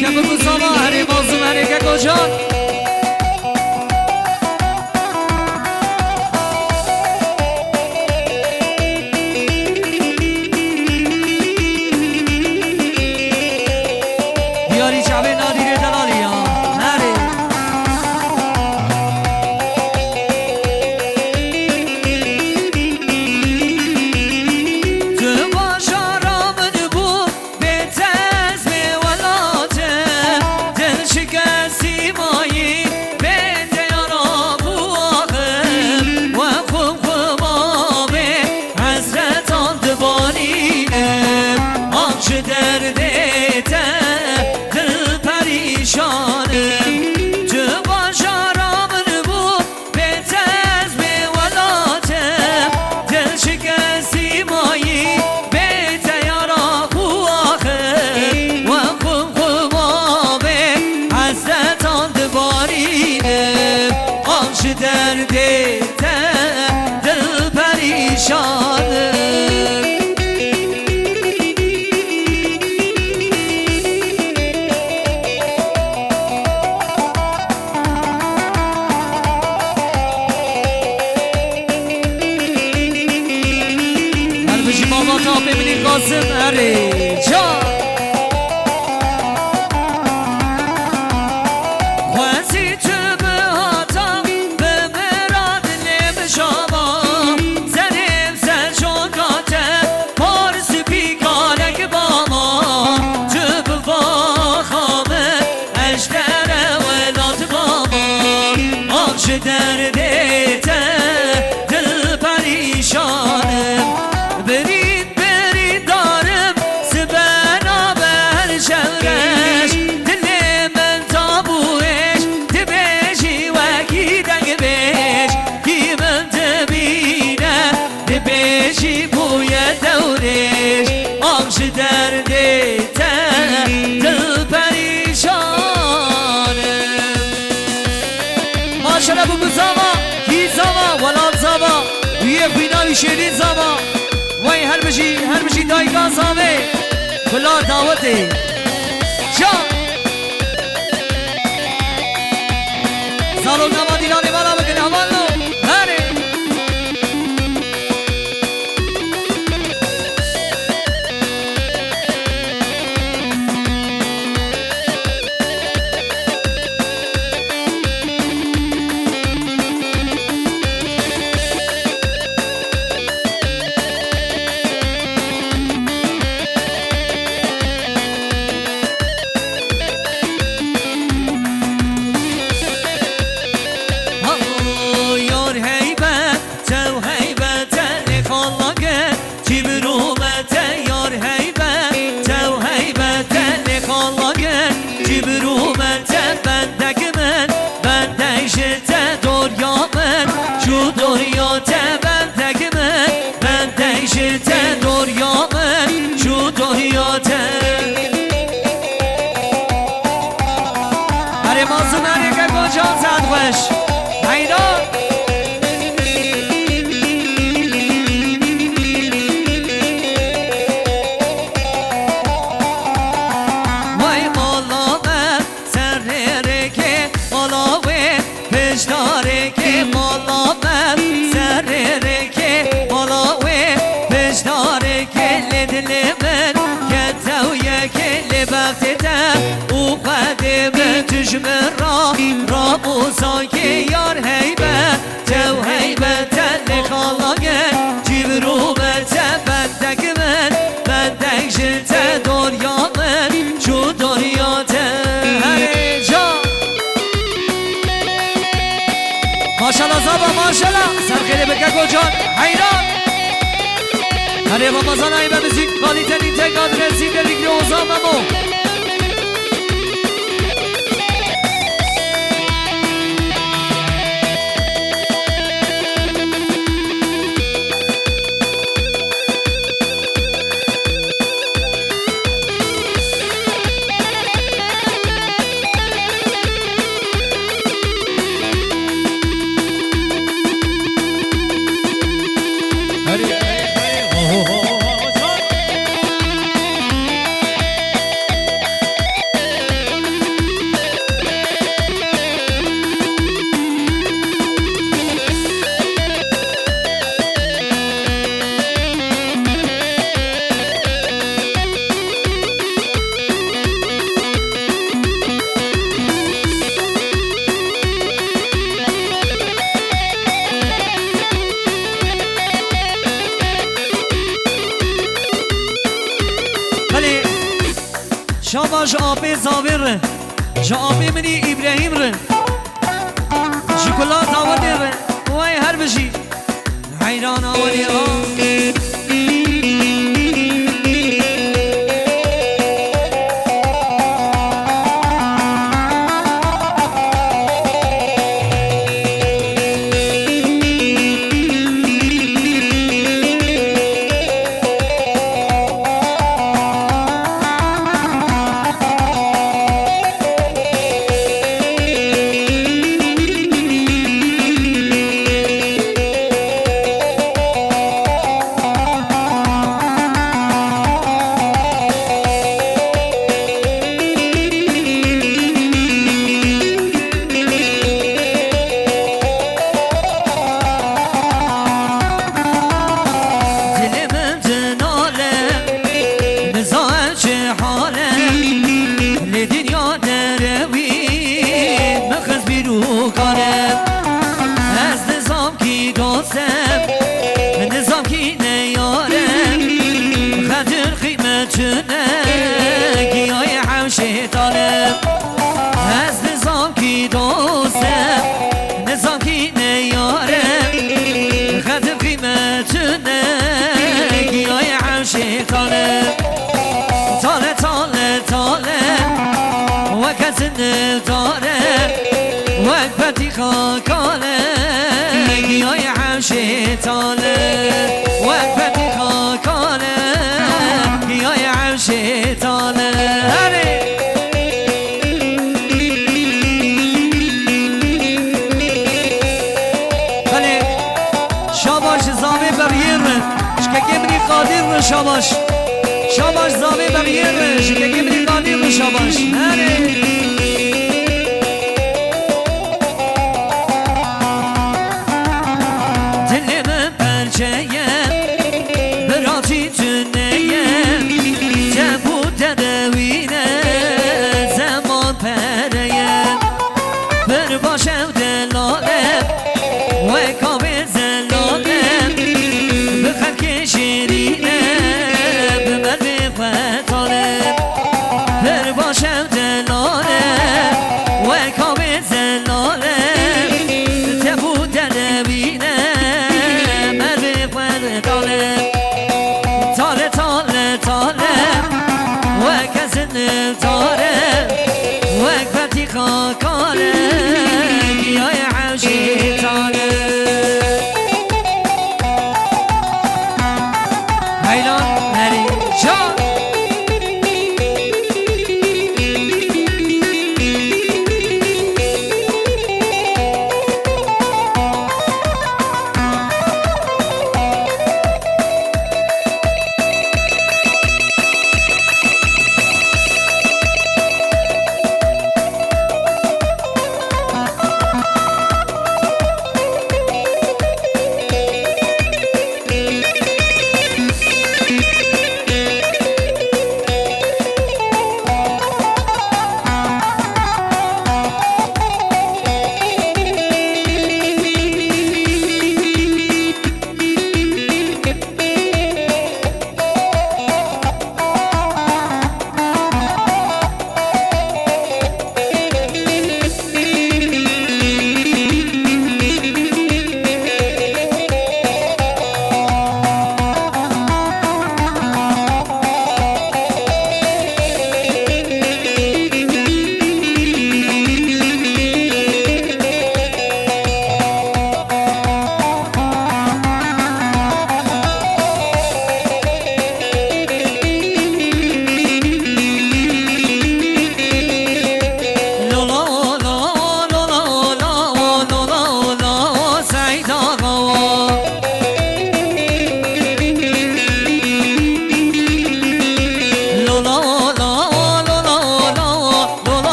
Başka bir kuzama her mazlum her eke kocan. Diyari çabe nadire dalali ya. Nere? شیرین زما وای هر بشی دایگان زامه کلا دعوته جان سالون نما دیرانه بالا بکنه حوالو هره یار هیبت تو هیبت نخالاگه جیبرو برته بندک من بندک جلته دنیا من شو دنیاته هره جا ماشالله زبا ماشالله سرخیلی بکه کجان حیران هره با مزان هایبه بزید قالی تنین تکاد رسید دیگری اوزاممو بله شاباش آبی زاویر جا آبی منی ابراهیم ره شکلات آوردی ره وای هر بشی حیران آوردی خاکانه گیای عمشتانه وقتی خاکانه گیای عمشتانه بله شاباش زاوی بغیر شکه منی قادر شاباش شاباش زاوی بغیر شکه منی قادر شاباش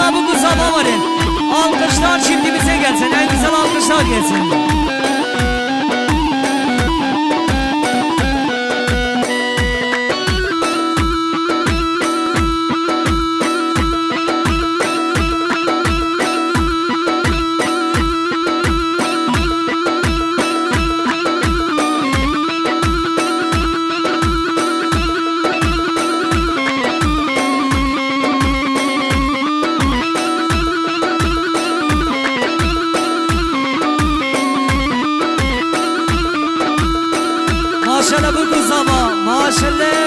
Maşallah bu kız var. Alkışlar şimdi bize gelsin. En güzel alkışlar gelsin. Maşallah bu kız ama maşallah.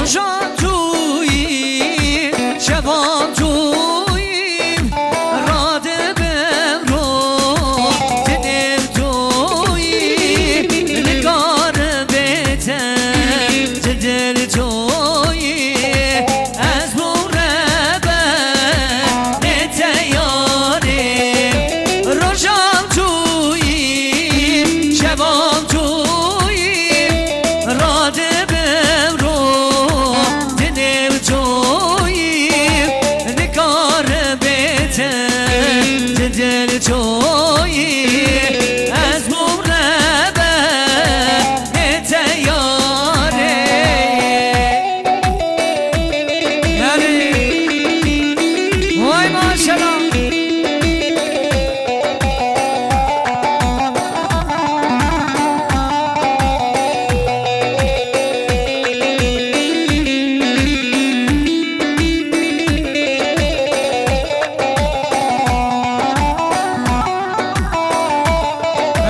روشان تویی شبان تویی راد بم رو دلم تویی نگار بهتر دل تویی از مربع تیاری روشان تویی شبان تویی راد بم رو دلم تویی نگار بهتر دل تویی از مربع تیاری وای ماشاءالله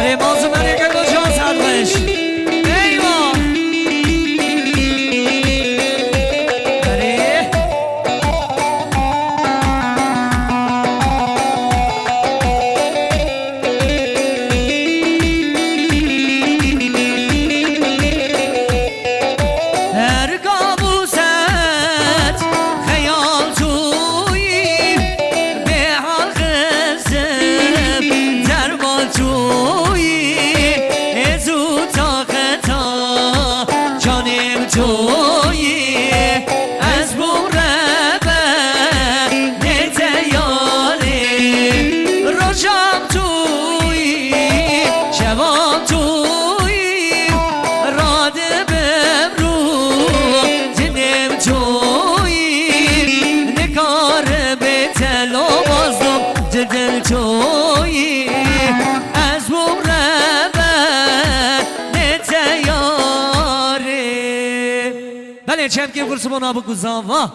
ای موضوع منی که کجا سرش ایوان هر کابوست خیال تویی به حال خزم درمان تویی زود تا خطا جانم تویی از مربع تیاری روشم تویی شبام تویی راد بم رو دلم تویی نگار به تل و بازم دل تویی از مربع تیاری بله چند که گرسمون آب گذاوا